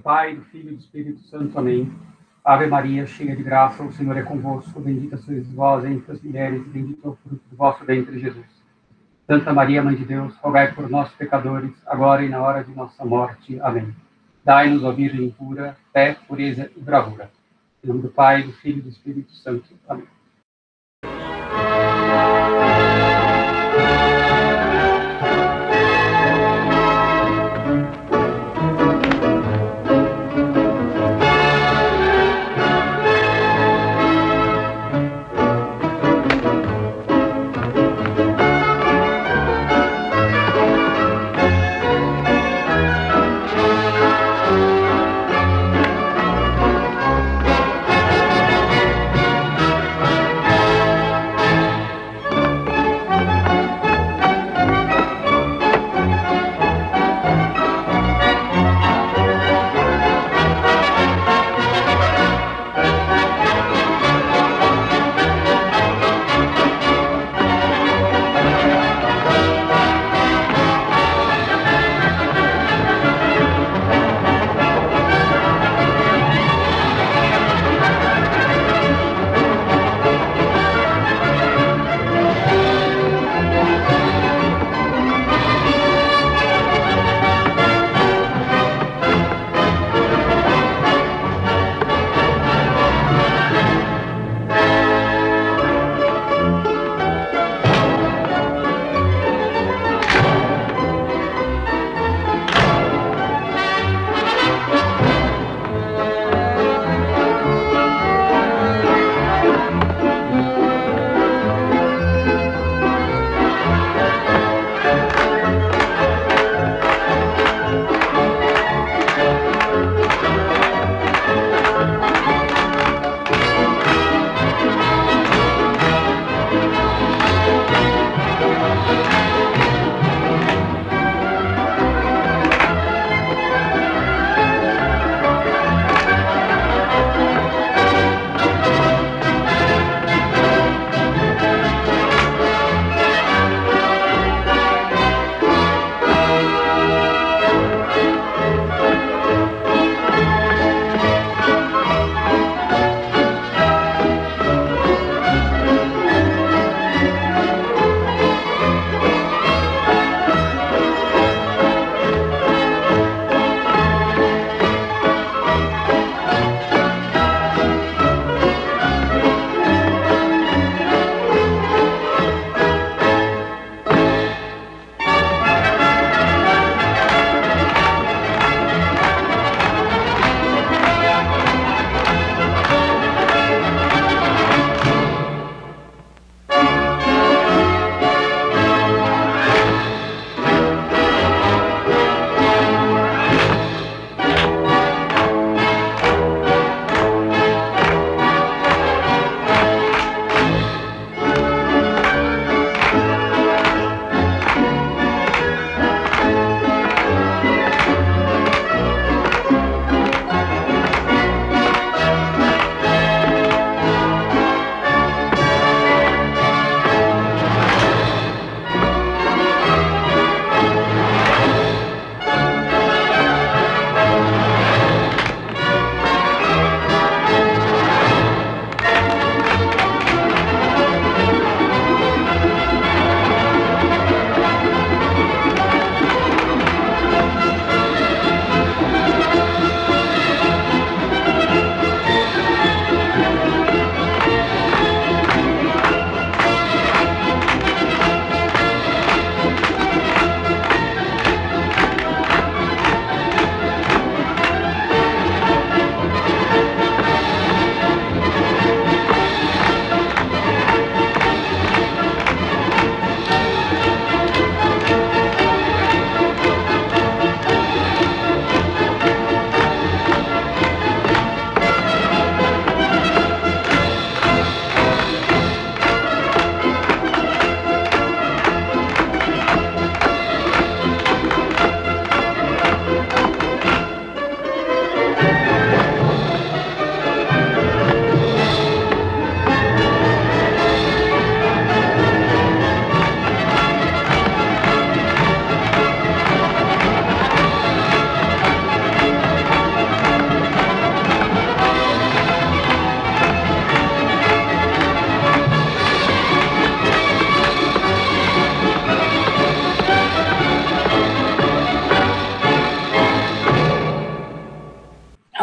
Pai, do Filho e do Espírito Santo. Amém. Ave Maria, cheia de graça, o Senhor é convosco. Bendita sois vós entre as mulheres, e bendito é o fruto do vosso ventre, Jesus. Santa Maria, Mãe de Deus, rogai por nós, pecadores, agora e na hora de nossa morte. Amém. Dai-nos, ó Virgem pura, fé, pureza e bravura. Em nome do Pai, do Filho e do Espírito Santo. Amém.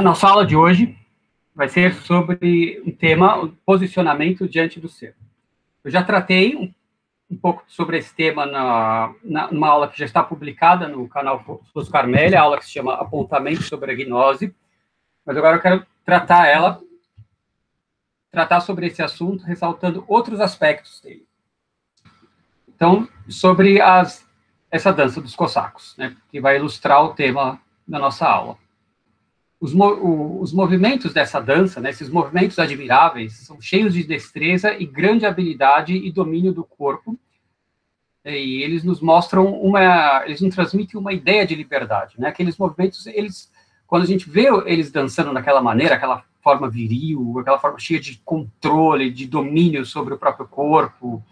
A nossa aula de hoje vai ser sobre um tema, o posicionamento diante do ser. Eu já tratei um pouco sobre esse tema numa aula que já está publicada no canal Luz Carmélia, a aula que se chama Apontamento sobre a Gnose, mas agora eu quero tratar sobre esse assunto, ressaltando outros aspectos dele. Então, sobre essa dança dos cossacos, né, que vai ilustrar o tema da nossa aula. Os movimentos dessa dança, né, esses movimentos admiráveis, são cheios de destreza e grande habilidade e domínio do corpo, e eles nos mostram eles nos transmitem uma ideia de liberdade, né? Aqueles movimentos, quando a gente vê eles dançando daquela maneira, aquela forma viril, aquela forma cheia de controle, de domínio sobre o próprio corpo,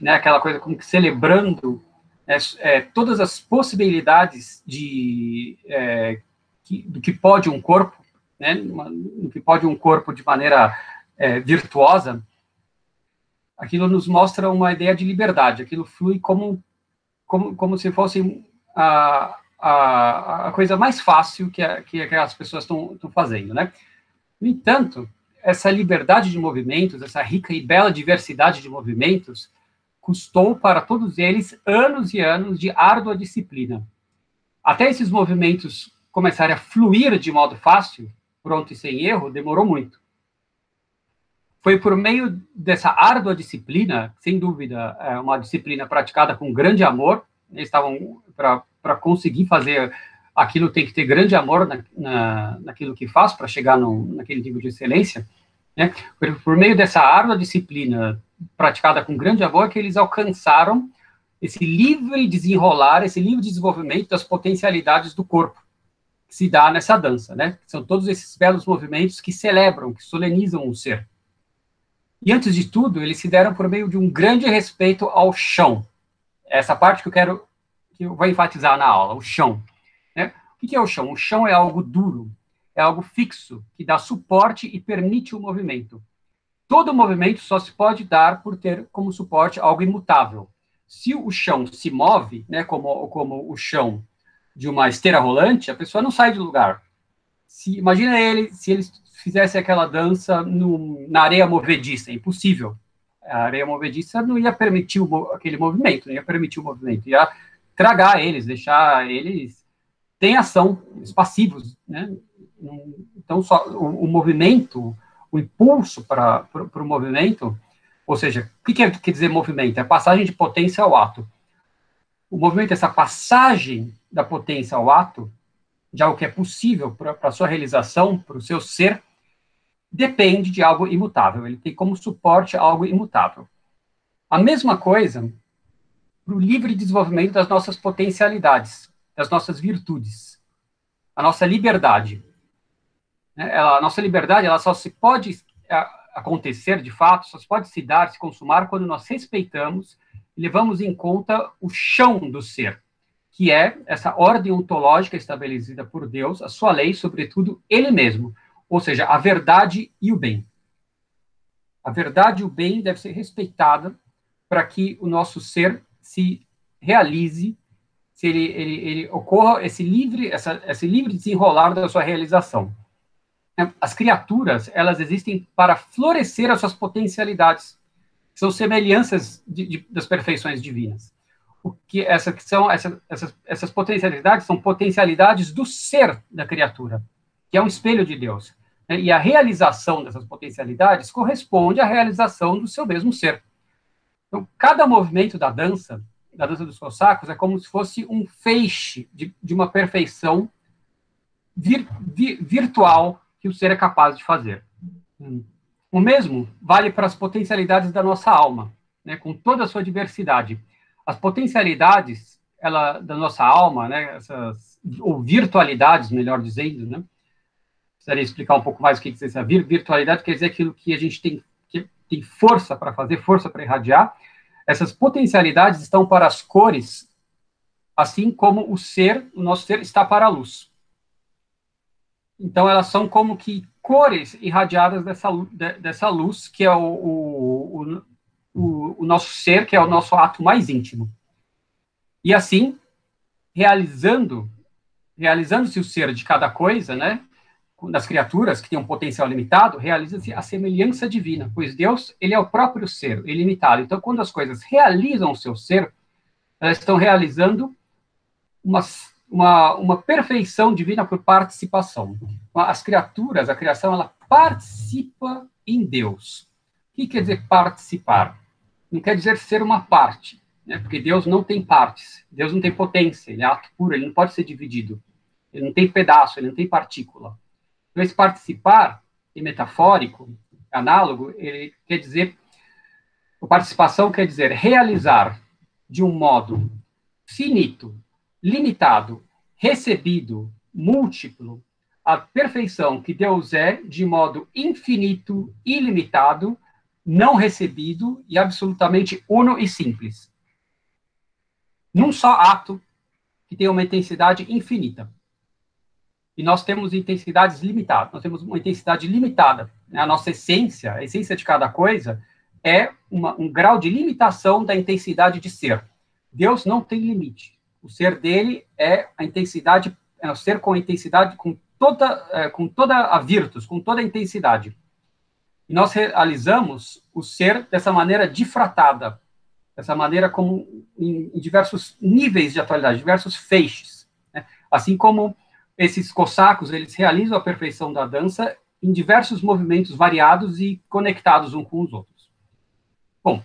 né? Aquela coisa como que celebrando todas as possibilidades do que pode um corpo, né? Do que pode um corpo de maneira virtuosa. Aquilo nos mostra uma ideia de liberdade, aquilo flui como se fosse a coisa mais fácil que as pessoas estão fazendo, né? No entanto, essa liberdade de movimentos, essa rica e bela diversidade de movimentos, custou para todos eles anos e anos de árdua disciplina. Até esses movimentos começarem a fluir de modo fácil, pronto e sem erro, demorou muito. Foi por meio dessa árdua disciplina, sem dúvida, uma disciplina praticada com grande amor. Eles estavam, para conseguir fazer aquilo, tem que ter grande amor naquilo que faz, para chegar naquele nível de excelência, né? Por meio dessa árdua disciplina praticada com grande amor, que eles alcançaram esse livre desenrolar, esse livre desenvolvimento das potencialidades do corpo, que se dá nessa dança, né? São todos esses belos movimentos que celebram, que solenizam o ser. E, antes de tudo, eles se deram por meio de um grande respeito ao chão. Essa parte que eu vou enfatizar na aula, o chão, né? O que é o chão? O chão é algo duro, é algo fixo, que dá suporte e permite o movimento. Todo movimento só se pode dar por ter como suporte algo imutável. Se o chão se move, né, como o chão de uma esteira rolante, a pessoa não sai de lugar. Imagina se eles fizessem aquela dança na areia movediça, é impossível. A areia movediça não ia permitir aquele movimento, não ia permitir o movimento, ia tragar eles, deixar eles sem ação, eles passivos, né? Então, só o movimento, o impulso para o movimento, ou seja, o que quer dizer movimento? É a passagem de potência ao ato. O movimento, essa passagem da potência ao ato, de algo que é possível para a sua realização, para o seu ser, depende de algo imutável. Ele tem como suporte algo imutável. A mesma coisa para o livre desenvolvimento das nossas potencialidades, das nossas virtudes, a nossa liberdade. A nossa liberdade, ela só se pode acontecer, de fato, só se pode se dar, se consumar, quando nós respeitamos e levamos em conta o chão do ser, que é essa ordem ontológica estabelecida por Deus, a sua lei, sobretudo, ele mesmo, ou seja, a verdade e o bem. A verdade e o bem devem ser respeitados para que o nosso ser se realize, se ele ocorra esse livre desenrolar da sua realização. As criaturas, elas existem para florescer as suas potencialidades, são semelhanças das perfeições divinas. Essas potencialidades são potencialidades do ser da criatura, que é um espelho de Deus. Né? E a realização dessas potencialidades corresponde à realização do seu mesmo ser. Então, cada movimento da dança dos cossacos, é como se fosse um feixe de uma perfeição virtual que o ser é capaz de fazer. O mesmo vale para as potencialidades da nossa alma, né, com toda a sua diversidade. As potencialidades da nossa alma, né, ou virtualidades, melhor dizendo, né, precisaria explicar um pouco mais o que quer dizer essa virtualidade, quer dizer aquilo que a gente tem força para fazer, força para irradiar. Essas potencialidades estão para as cores, assim como o nosso ser está para a luz. Então, elas são como que cores irradiadas dessa luz, que é o nosso ser, que é o nosso ato mais íntimo. E assim, realizando-se o ser de cada coisa, né? das criaturas, que têm um potencial limitado, realiza-se a semelhança divina, pois Deus, ele é o próprio ser, ilimitado. Então, quando as coisas realizam o seu ser, elas estão realizando uma perfeição divina por participação. As criaturas, a criação, ela participa em Deus. O que quer dizer participar? Não quer dizer ser uma parte, né? Porque Deus não tem partes, Deus não tem potência, ele é ato puro, ele não pode ser dividido, ele não tem pedaço, ele não tem partícula. Então, esse participar, em metafórico, análogo, ele quer dizer, a participação quer dizer realizar de um modo finito, limitado, recebido, múltiplo, a perfeição que Deus é de modo infinito, ilimitado, não recebido e absolutamente uno e simples. Num só ato que tem uma intensidade infinita. E nós temos intensidades limitadas, nós temos uma intensidade limitada. A nossa essência, a essência de cada coisa, é um grau de limitação da intensidade de ser. Deus não tem limite. O ser dele é a intensidade, é o ser com a intensidade, com toda a virtus, com toda a intensidade. E nós realizamos o ser dessa maneira difratada, dessa maneira como em diversos níveis de atualidade, diversos feixes. Né? Assim como esses cossacos, eles realizam a perfeição da dança em diversos movimentos variados e conectados uns com os outros. Bom,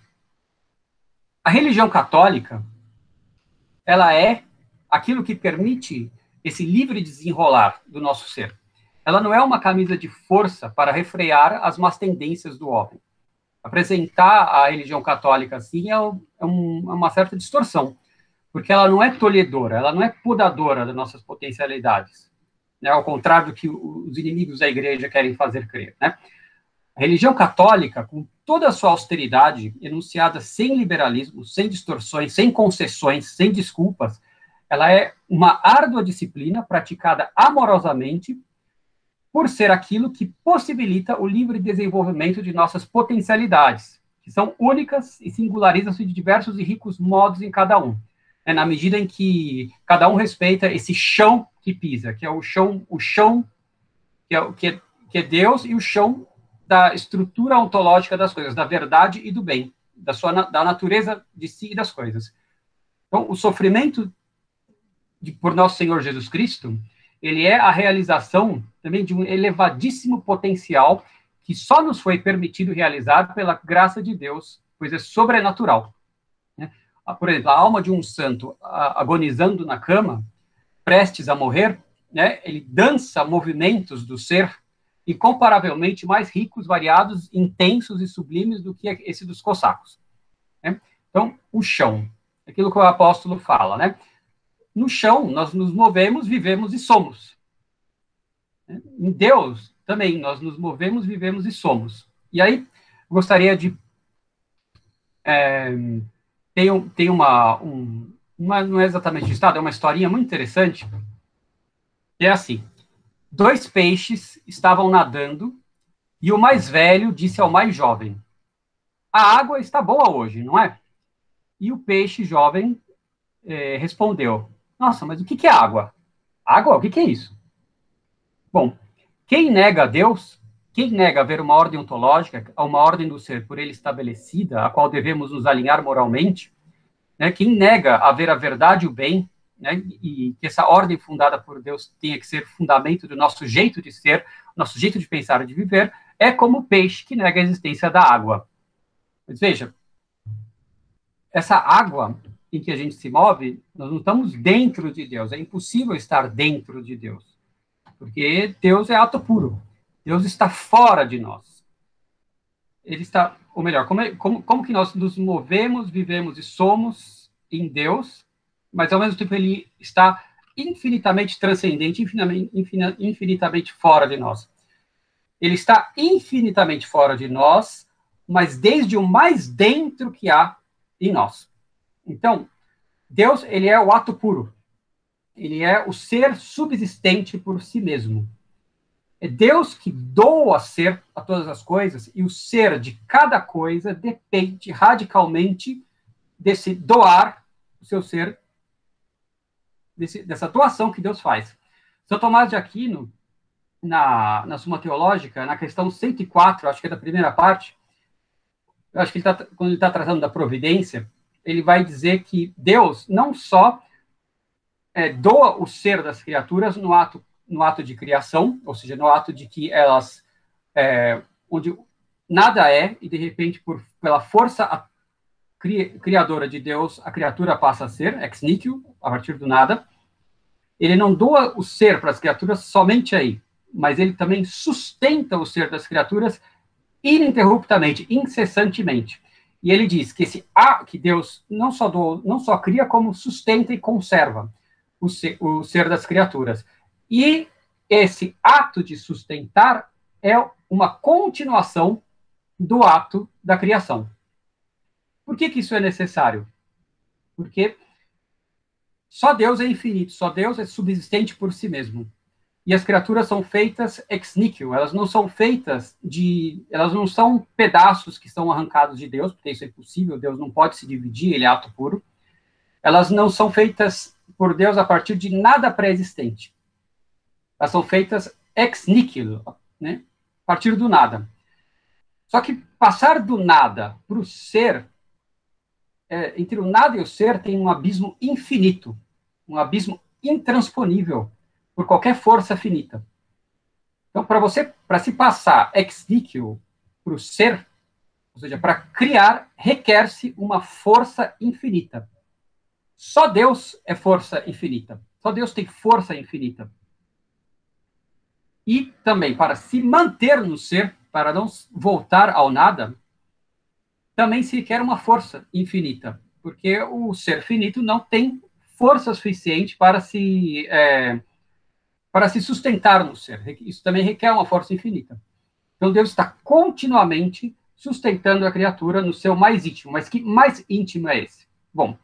a religião católica, ela é aquilo que permite esse livre desenrolar do nosso ser. Ela não é uma camisa de força para refrear as más tendências do homem. Apresentar a religião católica assim é uma certa distorção, porque ela não é tolhedora, ela não é podadora das nossas potencialidades, né? Ao contrário do que os inimigos da igreja querem fazer crer, né? A religião católica, com toda a sua austeridade, enunciada sem liberalismo, sem distorções, sem concessões, sem desculpas, ela é uma árdua disciplina praticada amorosamente por ser aquilo que possibilita o livre desenvolvimento de nossas potencialidades, que são únicas e singularizam-se de diversos e ricos modos em cada um, na medida em que cada um respeita esse chão que pisa, que é o chão que é Deus, e o chão da estrutura ontológica das coisas, da verdade e do bem, da natureza de si e das coisas. Então, o sofrimento por nosso Senhor Jesus Cristo, ele é a realização também de um elevadíssimo potencial que só nos foi permitido realizar pela graça de Deus, pois é sobrenatural. Né? Por exemplo, a alma de um santo agonizando na cama, prestes a morrer, né, ele dança movimentos do ser incomparavelmente mais ricos, variados, intensos e sublimes do que esse dos cossacos. Né? Então, o chão, aquilo que o apóstolo fala, né? No chão, nós nos movemos, vivemos e somos. Em Deus, também, nós nos movemos, vivemos e somos. E aí, gostaria de... tem não é exatamente de estado, é uma historinha muito interessante. É assim, 2 peixes estavam nadando e o mais velho disse ao mais jovem: a água está boa hoje, não é? E o peixe jovem respondeu: nossa, mas o que é água? Água? O que é isso? Bom, quem nega a Deus, quem nega haver uma ordem ontológica, uma ordem do ser por ele estabelecida, a qual devemos nos alinhar moralmente, né, quem nega haver a verdade e o bem, né, e que essa ordem fundada por Deus tenha que ser fundamento do nosso jeito de ser, nosso jeito de pensar e de viver, é como o peixe que nega a existência da água. Mas veja, essa água em que a gente se move, nós não estamos dentro de Deus, é impossível estar dentro de Deus, porque Deus é ato puro, Deus está fora de nós. Ele está, ou melhor, como que nós nos movemos, vivemos e somos em Deus, mas ao mesmo tempo ele está infinitamente transcendente, infinitamente fora de nós. Ele está infinitamente fora de nós, mas desde o mais dentro que há em nós. Então, Deus, ele é o ato puro. Ele é o ser subsistente por si mesmo. É Deus que doa ser a todas as coisas, e o ser de cada coisa depende radicalmente desse doar o seu ser, dessa doação que Deus faz. São Tomás de Aquino, na Suma Teológica, na questão 104, acho que é da primeira parte, eu acho que quando ele está tratando da providência, ele vai dizer que Deus não só doa o ser das criaturas no ato de criação, ou seja, no ato de que elas, onde nada é, e de repente, pela força criadora de Deus, a criatura passa a ser, ex nihilo, a partir do nada. Ele não doa o ser para as criaturas somente aí, mas ele também sustenta o ser das criaturas ininterruptamente, incessantemente. E ele diz que que Deus não só cria, como sustenta e conserva o ser das criaturas. E esse ato de sustentar é uma continuação do ato da criação. Por que isso é necessário? Porque só Deus é infinito, só Deus é subsistente por si mesmo. E as criaturas são feitas ex nihilo, elas não são elas não são pedaços que são arrancados de Deus, porque isso é impossível, Deus não pode se dividir, ele é ato puro. Elas não são feitas por Deus a partir de nada pré-existente. Elas são feitas ex nihilo, né? A partir do nada. Só que passar do nada para o ser, entre o nada e o ser tem um abismo infinito, um abismo intransponível por qualquer força finita. Então, para se passar ex nihilo para o ser, ou seja, para criar, requer-se uma força infinita. Só Deus é força infinita. Só Deus tem força infinita. E também, para se manter no ser, para não voltar ao nada, também se requer uma força infinita, porque o ser finito não tem força suficiente para se sustentar no ser. Isso também requer uma força infinita. Então, Deus está continuamente sustentando a criatura no seu mais íntimo. Mas que mais íntimo é esse? Bom,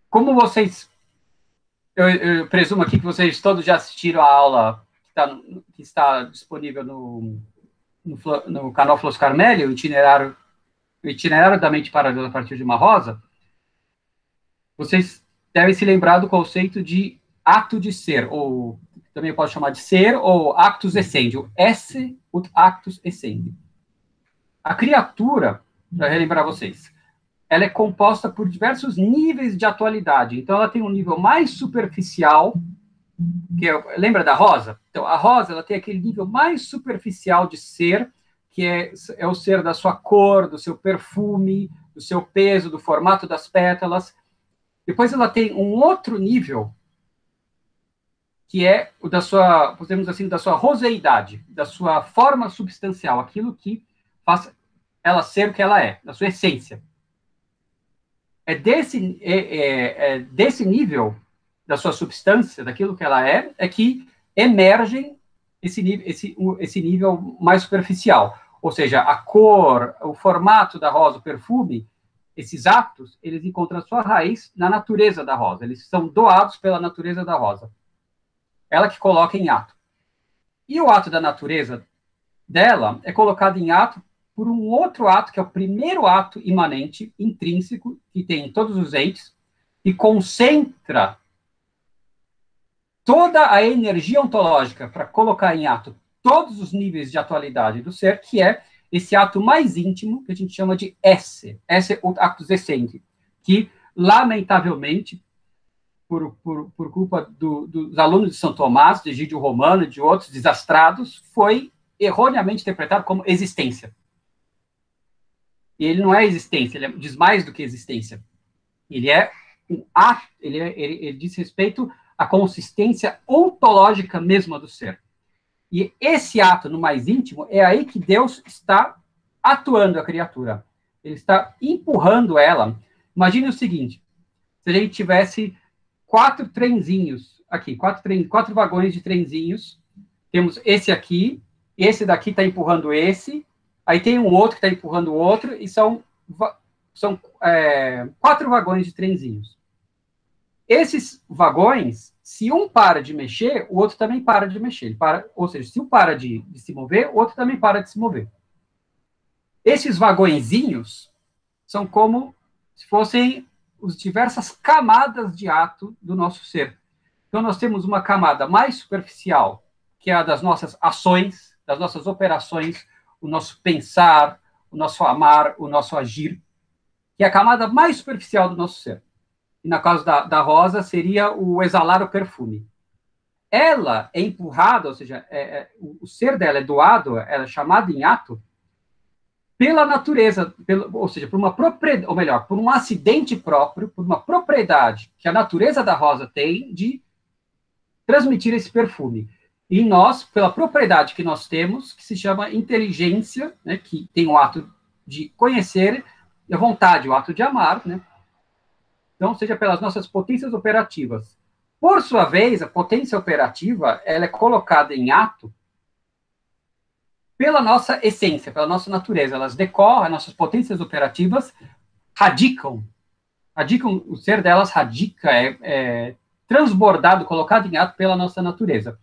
como vocês... Eu presumo aqui que vocês todos já assistiram a aula que está disponível no canal Flos Carmelli, o itinerário da mente para Deus a partir de uma rosa. Vocês devem se lembrar do conceito de ato de ser, ou também pode chamar de ser, ou actus essendi, o esse ut actus essendi. A criatura, para relembrar vocês, ela é composta por diversos níveis de atualidade. Então, ela tem um nível mais superficial, lembra da rosa? Então, a rosa ela tem aquele nível mais superficial de ser, que é o ser da sua cor, do seu perfume, do seu peso, do formato das pétalas. Depois ela tem um outro nível, que é o da sua, podemos assim, da sua roseidade, da sua forma substancial, aquilo que faz ela ser o que ela é, da sua essência. É desse nível da sua substância, daquilo que ela é que emergem esse nível mais superficial. Ou seja, a cor, o formato da rosa, o perfume, esses atos, eles encontram sua raiz na natureza da rosa. Eles são doados pela natureza da rosa. Ela que coloca em ato. E o ato da natureza dela é colocado em ato por um outro ato, que é o primeiro ato imanente, intrínseco, que tem em todos os entes, e concentra toda a energia ontológica para colocar em ato todos os níveis de atualidade do ser, que é esse ato mais íntimo, que a gente chama de esse actus essendi, que, lamentavelmente, por culpa dos alunos de São Tomás, de Egídio Romano e de outros desastrados, foi erroneamente interpretado como existência. E ele não é existência, ele diz mais do que existência. Ele é um ato, ele diz respeito à consistência ontológica mesma do ser. E esse ato no mais íntimo é aí que Deus está atuando a criatura. Ele está empurrando ela. Imagine o seguinte, se a gente tivesse 4 trenzinhos aqui, 4 vagões de trenzinhos, temos esse aqui, esse daqui está empurrando esse, aí tem um outro que está empurrando o outro, e são 4 vagões de trenzinhos. Esses vagões, se um para de mexer, o outro também para de mexer. Ou seja, se um para de se mover, o outro também para de se mover. Esses vagõezinhos são como se fossem as diversas camadas de ato do nosso ser. Então, nós temos uma camada mais superficial, que é a das nossas ações, das nossas operações, o nosso pensar, o nosso amar, o nosso agir, que é a camada mais superficial do nosso ser. E na causa da rosa seria o exalar o perfume. Ela é empurrada, ou seja, o ser dela é doado, ela é chamada em ato pela natureza, ou seja, por uma propriedade, ou melhor, por um acidente próprio, por uma propriedade que a natureza da rosa tem de transmitir esse perfume. E nós, pela propriedade que nós temos, que se chama inteligência, né, que tem o ato de conhecer, e a vontade, o ato de amar, né? Então, seja pelas nossas potências operativas. Por sua vez, a potência operativa, ela é colocada em ato pela nossa essência, pela nossa natureza. Elas decorrem, nossas potências operativas radicam, o ser delas radica, transbordado, colocado em ato pela nossa natureza.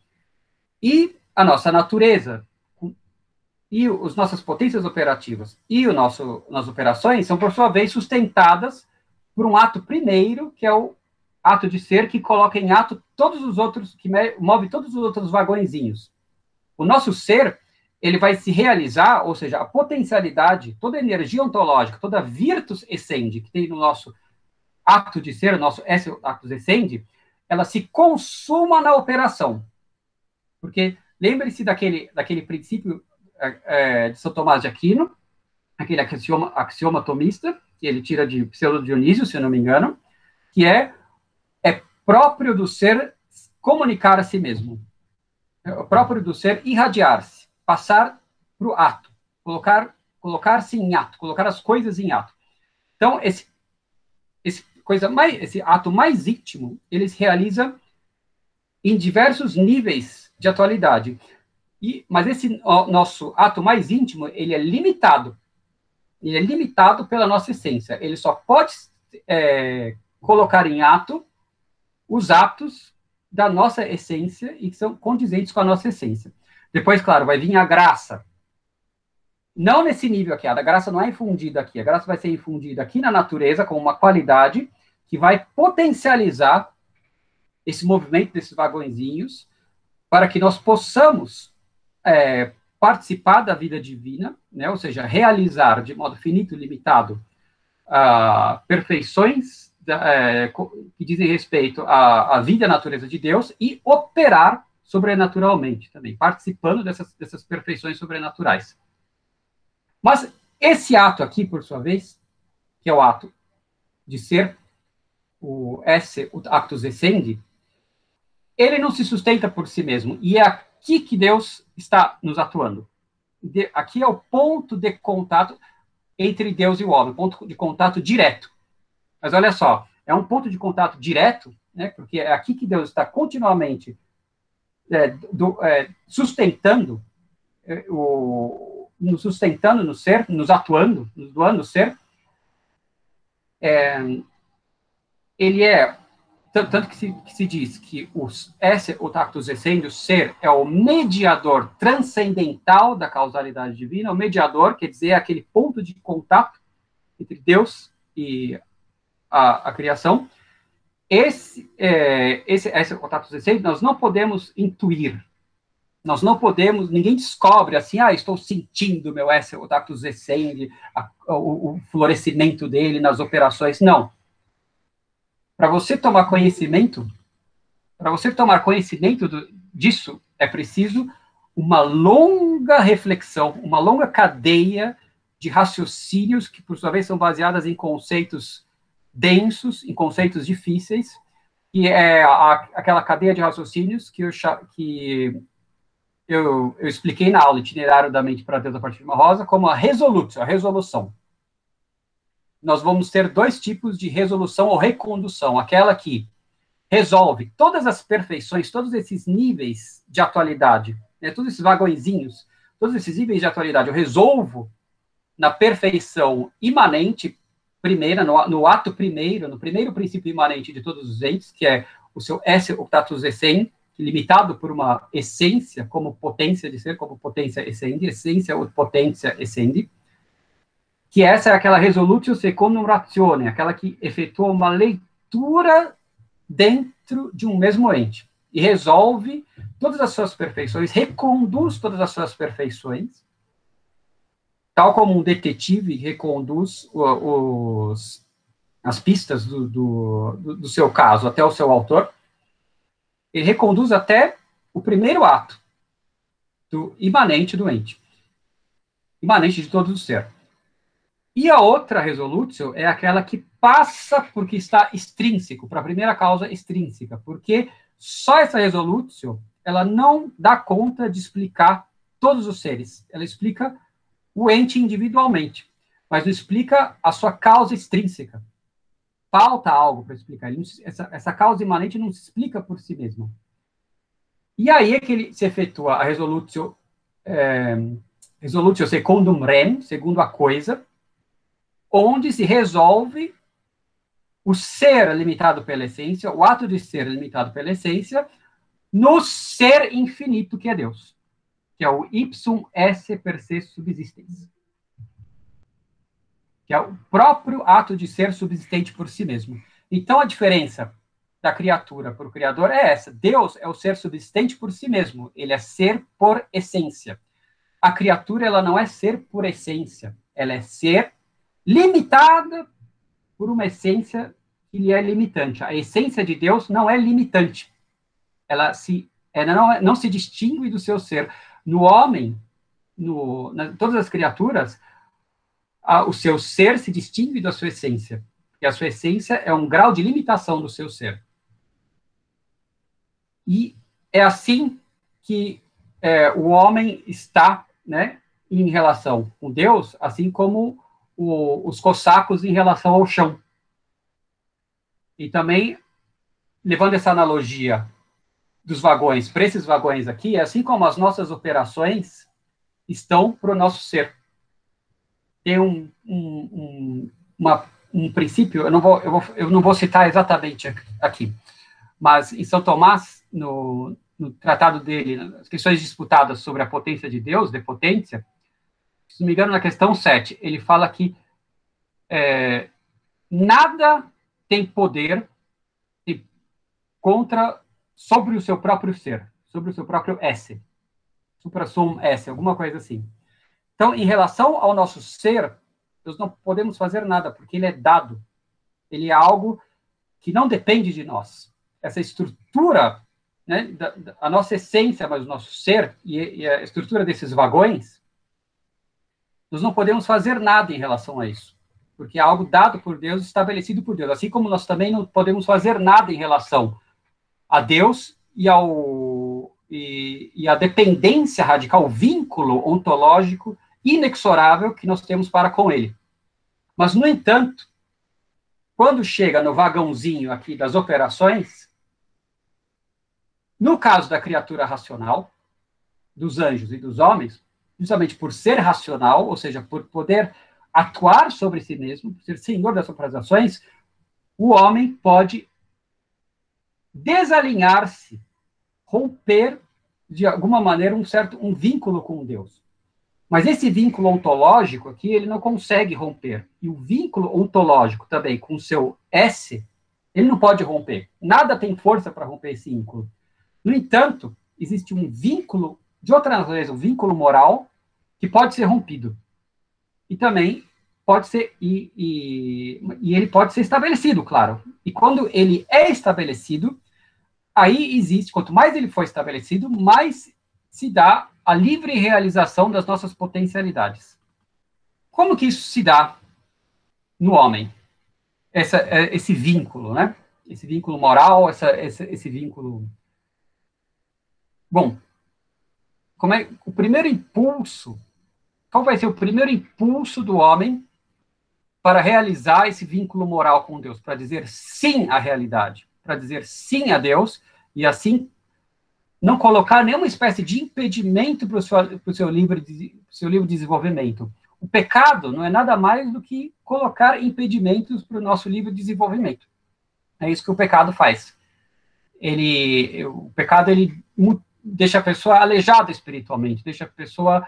E a nossa natureza, e as nossas potências operativas, e nas operações, são, por sua vez, sustentadas por um ato primeiro, que é o ato de ser, que coloca em ato todos os outros, que move todos os outros vagõezinhos. O nosso ser, ele vai se realizar, ou seja, a potencialidade, toda a energia ontológica, toda a virtus essendi que tem no nosso ato de ser, o nosso actus essendi, ela se consuma na operação. Porque lembre-se daquele princípio de São Tomás de Aquino, aquele axioma tomista, que ele tira de Pseudo Dionísio, se eu não me engano, que é próprio do ser comunicar a si mesmo. É próprio do ser irradiar-se, passar para o ato, colocar-se em ato, colocar as coisas em ato. Então, esse ato mais íntimo, ele se realiza em diversos níveis de atualidade. Mas esse nosso ato mais íntimo, ele é limitado. Ele é limitado pela nossa essência. Ele só pode colocar em ato os atos da nossa essência e que são condizentes com a nossa essência. Depois, claro, vai vir a graça. Não nesse nível aqui. A graça não é infundida aqui. A graça vai ser infundida aqui na natureza como uma qualidade que vai potencializar esse movimento desses vagõezinhos para que nós possamos participar da vida divina, né? Ou seja, realizar de modo finito e limitado perfeições que dizem respeito à vida e à natureza de Deus e operar sobrenaturalmente também, participando dessas perfeições sobrenaturais. Mas esse ato aqui, por sua vez, que é o ato de ser, o actus essendi, ele não se sustenta por si mesmo, e é aqui que Deus está nos atuando. Aqui é o ponto de contato entre Deus e o homem, ponto de contato direto. Mas olha só, é um ponto de contato direto, né, porque é aqui que Deus está continuamente sustentando, nos sustentando no ser, nos atuando, nos doando o ser. Ele é, tanto que se diz que o actus essendi, o ser, é o mediador transcendental da causalidade divina. O mediador, quer dizer, é aquele ponto de contato entre Deus e a criação. Esse actus essendi, nós não podemos intuir. Nós não podemos, ninguém descobre assim, estou sentindo meu actus essendi, o florescimento dele nas operações. Não. Para você tomar conhecimento disso, é preciso uma longa reflexão, uma longa cadeia de raciocínios que, por sua vez, são baseadas em conceitos densos, em conceitos difíceis, que é aquela cadeia de raciocínios que eu expliquei na aula Itinerário da Mente para Deus a partir de uma rosa, como a resolução. Nós vamos ter dois tipos de resolução ou recondução. Aquela que resolve todas as perfeições, todos esses níveis de atualidade, né, todos esses vagõezinhos, todos esses níveis de atualidade, eu resolvo na perfeição imanente, primeira, no ato primeiro, no primeiro princípio imanente de todos os entes, que é o seu actus essendi, limitado por uma essência, como potência de ser, como potência essendi, essência ou potência essendi, que essa é aquela resolutio secundum ratione, aquela que efetua uma leitura dentro de um mesmo ente, e resolve todas as suas perfeições, reconduz todas as suas perfeições, tal como um detetive reconduz as pistas do seu caso até o seu autor, ele reconduz até o primeiro ato do imanente do ente, imanente de todo o ser. E a outra resolutio é aquela que passa porque está extrínseco, para a primeira causa extrínseca, porque só essa resolutio, ela não dá conta de explicar todos os seres, ela explica o ente individualmente, mas não explica a sua causa extrínseca. Falta algo para explicar. Essa causa imanente não se explica por si mesma. E aí é que se efetua a resolutio secundum rem, segundo a coisa, onde se resolve o ser limitado pela essência, o ato de ser limitado pela essência, no ser infinito que é Deus, que é o ipsum esse per se subsistens, que é o próprio ato de ser subsistente por si mesmo. Então, a diferença da criatura para o Criador é essa. Deus é o ser subsistente por si mesmo. Ele é ser por essência. A criatura, ela não é ser por essência. Ela é ser limitada por uma essência que lhe é limitante. A essência de Deus não é limitante. Ela não se distingue do seu ser. No homem, todas as criaturas, o seu ser se distingue da sua essência. E a sua essência é um grau de limitação do seu ser. E é assim que o homem está, né, em relação com Deus, assim como os cossacos em relação ao chão. E também, levando essa analogia dos vagões para esses vagões aqui, é assim como as nossas operações estão para o nosso ser. Tem um princípio, eu não vou citar exatamente aqui, mas em São Tomás, no tratado dele, as questões disputadas sobre a potência de Deus, de potência, se não me engano, na questão 7, ele fala que nada tem poder sobre o seu próprio ser, sobre o seu próprio esse, supra-sum esse, alguma coisa assim. Então, em relação ao nosso ser, nós não podemos fazer nada, porque ele é dado. Ele é algo que não depende de nós. Essa estrutura, né, a nossa essência, mas o nosso ser, e a estrutura desses vagões, nós não podemos fazer nada em relação a isso, porque é algo dado por Deus, estabelecido por Deus. Assim como nós também não podemos fazer nada em relação a Deus e a dependência radical, o vínculo ontológico inexorável que nós temos para com ele. Mas, no entanto, quando chega no vagãozinho aqui das operações, no caso da criatura racional, dos anjos e dos homens, justamente por ser racional, ou seja, por poder atuar sobre si mesmo, por ser senhor das suas ações, o homem pode desalinhar-se, romper, de alguma maneira, um vínculo com Deus. Mas esse vínculo ontológico aqui, ele não consegue romper. E o vínculo ontológico também com o seu S, ele não pode romper. Nada tem força para romper esse vínculo. No entanto, existe um vínculo, de outra natureza, um vínculo moral, que pode ser rompido. E também pode ser, e ele pode ser estabelecido, claro. E quando ele é estabelecido, aí existe, quanto mais ele for estabelecido, mais se dá a livre realização das nossas potencialidades. Como que isso se dá no homem? Esse vínculo, né? Esse vínculo moral, esse vínculo... Bom, o primeiro impulso, qual vai ser o primeiro impulso do homem para realizar esse vínculo moral com Deus? Para dizer sim à realidade, para dizer sim a Deus, e assim não colocar nenhuma espécie de impedimento para o seu livre desenvolvimento. O pecado não é nada mais do que colocar impedimentos para o nosso livre desenvolvimento. É isso que o pecado faz. O pecado ele deixa a pessoa aleijada espiritualmente, deixa a pessoa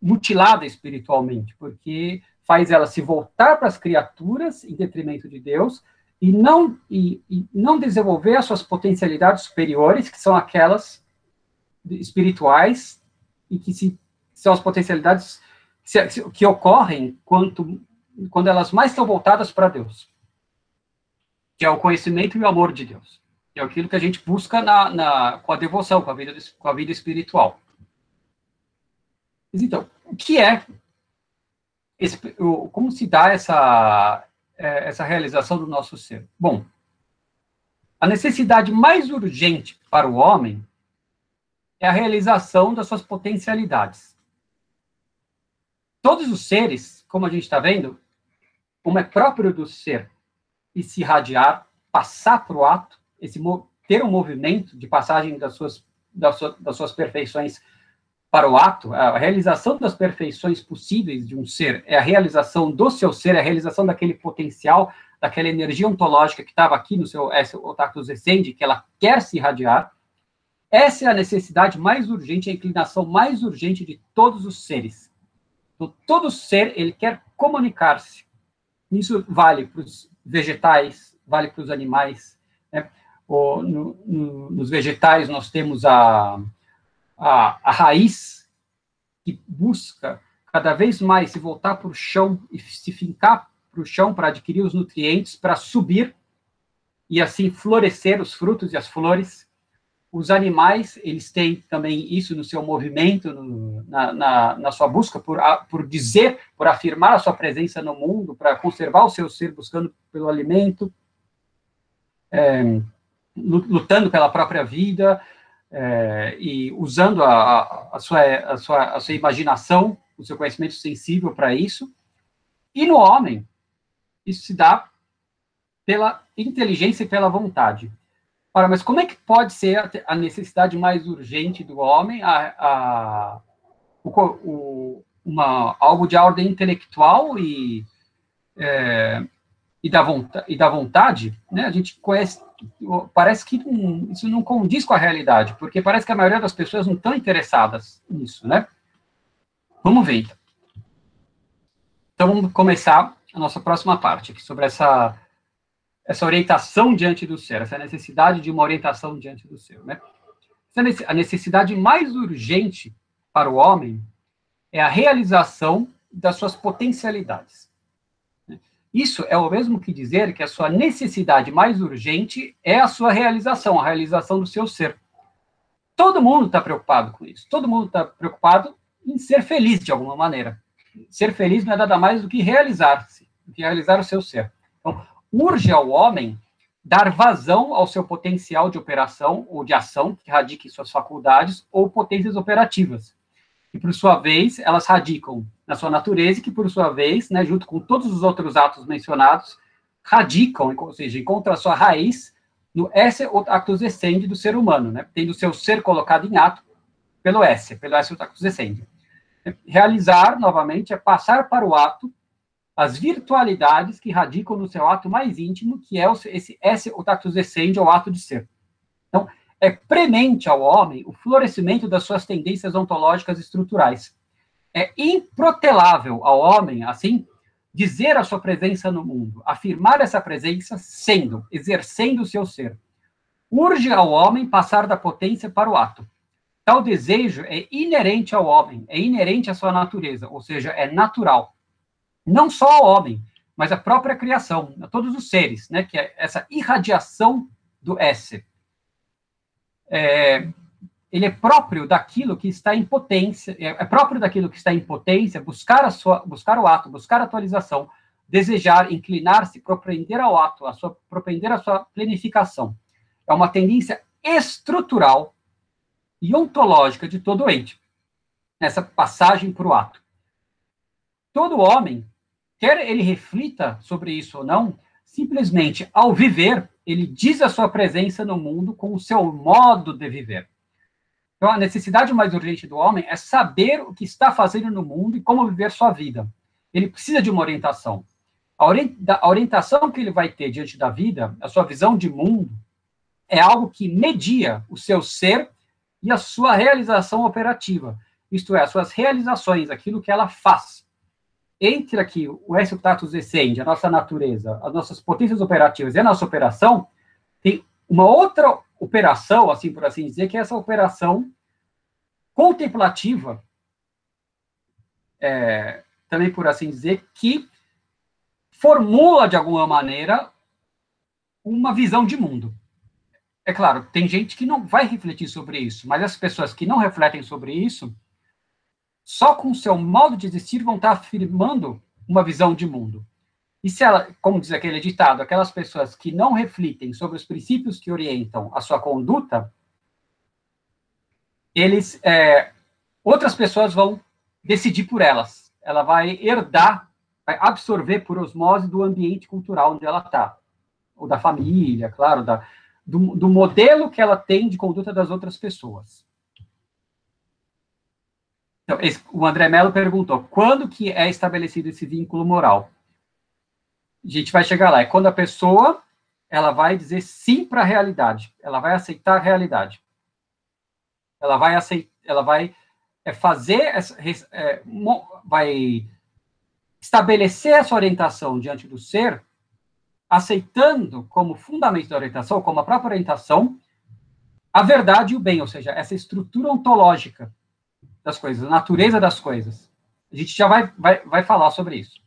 mutilada espiritualmente, porque faz ela se voltar para as criaturas em detrimento de Deus e não desenvolver as suas potencialidades superiores, que são aquelas espirituais e que são as potencialidades que ocorrem quando elas mais estão voltadas para Deus, que é o conhecimento e o amor de Deus, que é aquilo que a gente busca com a devoção, com a vida espiritual. Mas, então, o que é como se dá essa realização do nosso ser? Bom, a necessidade mais urgente para o homem é a realização das suas potencialidades. Todos os seres, como a gente está vendo, como é próprio do ser e se irradiar, passar para o ato, ter um movimento de passagem das suas perfeições para o ato, a realização das perfeições possíveis de um ser é a realização do seu ser, é a realização daquele potencial, daquela energia ontológica que estava aqui no seu Otactus Essendi, que ela quer se irradiar. Essa é a necessidade mais urgente, a inclinação mais urgente de todos os seres. Então, todo ser, ele quer comunicar-se. Isso vale para os vegetais, vale para os animais, né? Nos vegetais, nós temos a raiz que busca cada vez mais se voltar para o chão e se fincar para o chão para adquirir os nutrientes, para subir e assim florescer os frutos e as flores. Os animais, eles têm também isso no seu movimento, na sua busca por dizer, por afirmar a sua presença no mundo, para conservar o seu ser, buscando pelo alimento, lutando pela própria vida, e usando a sua imaginação, o seu conhecimento sensível para isso. E no homem, isso se dá pela inteligência e pela vontade. Ora, mas como é que pode ser a necessidade mais urgente do homem, algo de ordem intelectual e da vontade, né? A gente conhece, parece que isso não condiz com a realidade, porque parece que a maioria das pessoas não estão interessadas nisso, né? Vamos ver. Então, vamos começar a nossa próxima parte aqui, sobre essa orientação diante do ser, essa necessidade de uma orientação diante do ser, né? A necessidade mais urgente para o homem é a realização das suas potencialidades. Isso é o mesmo que dizer que a sua necessidade mais urgente é a sua realização, a realização do seu ser. Todo mundo está preocupado com isso. Todo mundo está preocupado em ser feliz de alguma maneira. Ser feliz não é nada mais do que realizar-se, do que realizar o seu ser. Então, urge ao homem dar vazão ao seu potencial de operação ou de ação, que radica em suas faculdades ou potências operativas. E, por sua vez, elas radicam na sua natureza, e que, por sua vez, né, junto com todos os outros atos mencionados, radicam, ou seja, encontram a sua raiz no esse actus essendi do ser humano, né, tendo o seu ser colocado em ato pelo esse actus essendi. Realizar, novamente, é passar para o ato as virtualidades que radicam no seu ato mais íntimo, que é esse actus essendi, o ato de ser. Então, é premente ao homem o florescimento das suas tendências ontológicas estruturais. É improtelável ao homem, assim, dizer a sua presença no mundo, afirmar essa presença exercendo o seu ser. Urge ao homem passar da potência para o ato. Tal desejo é inerente ao homem, é inerente à sua natureza, ou seja, é natural. Não só ao homem, mas à própria criação, a todos os seres, né, que é essa irradiação do esse. Ele é próprio daquilo que está em potência, buscar o ato, buscar a atualização, desejar, inclinar-se, propender ao ato, propender a sua planificação. É uma tendência estrutural e ontológica de todo ente, nessa passagem para o ato. Todo homem, quer ele reflita sobre isso ou não, simplesmente, ao viver, ele diz a sua presença no mundo com o seu modo de viver. Então, a necessidade mais urgente do homem é saber o que está fazendo no mundo e como viver sua vida. Ele precisa de uma orientação. A orientação que ele vai ter diante da vida, a sua visão de mundo, é algo que media o seu ser e a sua realização operativa. Isto é, as suas realizações, aquilo que ela faz. Entre aqui o esse actus essendi, a nossa natureza, as nossas potências operativas e a nossa operação, tem uma outra operação, assim por assim dizer, que é essa operação contemplativa, também por assim dizer, que formula, de alguma maneira, uma visão de mundo. É claro, tem gente que não vai refletir sobre isso, mas as pessoas que não refletem sobre isso, só com o seu modo de existir vão estar afirmando uma visão de mundo. E se ela, como diz aquele ditado, aquelas pessoas que não refletem sobre os princípios que orientam a sua conduta, outras pessoas vão decidir por elas. Ela vai herdar, vai absorver por osmose do ambiente cultural onde ela está. Ou da família, claro, do modelo que ela tem de conduta das outras pessoas. Então, o André Mello perguntou, quando que é estabelecido esse vínculo moral? A gente vai chegar lá, é quando a pessoa ela vai dizer sim para a realidade, ela vai aceitar a realidade. Ela vai fazer, vai estabelecer essa orientação diante do ser, aceitando como fundamento da orientação, como a própria orientação, a verdade e o bem, ou seja, essa estrutura ontológica das coisas, a natureza das coisas. A gente já vai falar sobre isso.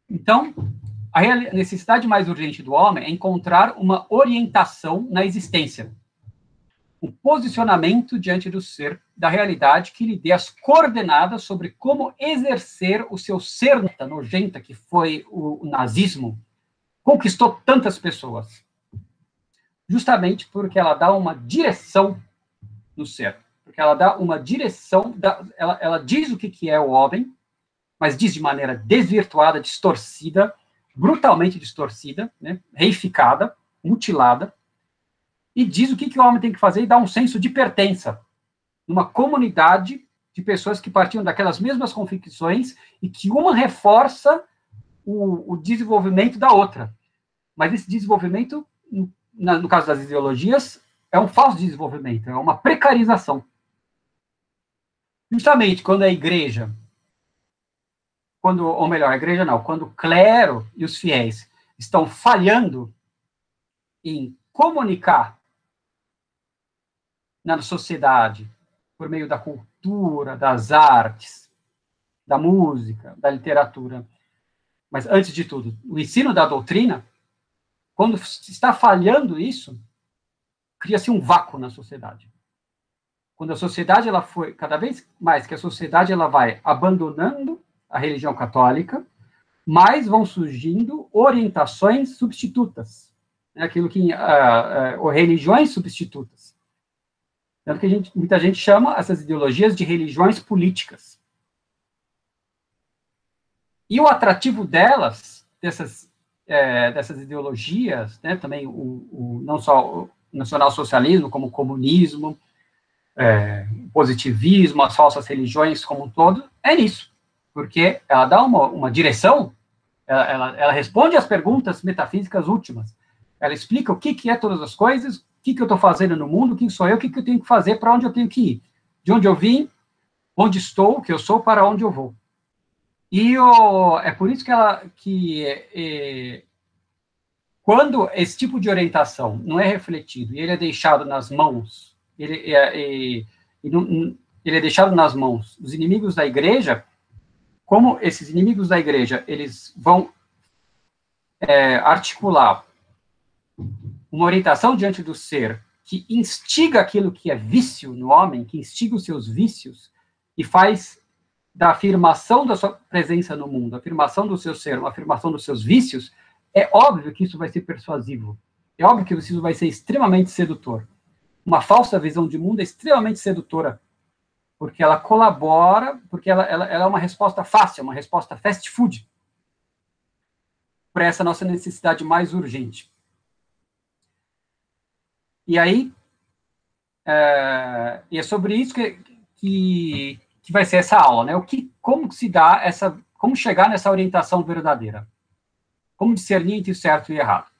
Então, a necessidade mais urgente do homem é encontrar uma orientação na existência, um posicionamento diante do ser, da realidade, que lhe dê as coordenadas sobre como exercer o seu ser nojenta, que foi o nazismo, conquistou tantas pessoas. Justamente porque ela dá uma direção no ser. Porque ela dá uma direção, ela diz o que é o homem, mas diz de maneira desvirtuada, distorcida, brutalmente distorcida, né, reificada, mutilada, e diz o que o homem tem que fazer e dá um senso de pertença numa comunidade de pessoas que partiam daquelas mesmas convicções e que uma reforça o desenvolvimento da outra. Mas esse desenvolvimento, no caso das ideologias, é um falso desenvolvimento, é uma precarização. Justamente quando a igreja, ou melhor, a igreja não, quando o clero e os fiéis estão falhando em comunicar na sociedade, por meio da cultura, das artes, da música, da literatura, mas antes de tudo, o ensino da doutrina, quando está falhando isso, cria-se um vácuo na sociedade. Quando a sociedade, ela foi, cada vez mais que a sociedade ela vai abandonando a religião católica, mais vão surgindo orientações substitutas, né? Aquilo que religiões substitutas. Tanto que muita gente chama essas ideologias de religiões políticas. E o atrativo dessas ideologias, né, também não só o nacionalsocialismo, como o comunismo, o positivismo, as falsas religiões como um todo, é nisso. Porque ela dá uma direção, ela responde às perguntas metafísicas últimas. Ela explica o que é todas as coisas, o que eu estou fazendo no mundo, quem sou eu, o que eu tenho que fazer, para onde eu tenho que ir, de onde eu vim, onde estou, o que eu sou, para onde eu vou. E é por isso que quando esse tipo de orientação não é refletido e ele é deixado nas mãos, ele é deixado nas mãos dos inimigos da igreja, como esses inimigos da igreja, eles vão articular uma orientação diante do ser que instiga aquilo que é vício no homem, que instiga os seus vícios e faz da afirmação da sua presença no mundo, a afirmação do seu ser, uma afirmação dos seus vícios, é óbvio que isso vai ser persuasivo. É óbvio que isso vai ser extremamente sedutor. Uma falsa visão de mundo é extremamente sedutora, porque ela colabora, porque ela é uma resposta fácil, uma resposta fast food para essa nossa necessidade mais urgente. E aí, e é sobre isso que vai ser essa aula, né? Como se dá como chegar nessa orientação verdadeira? Como discernir entre o certo e o errado?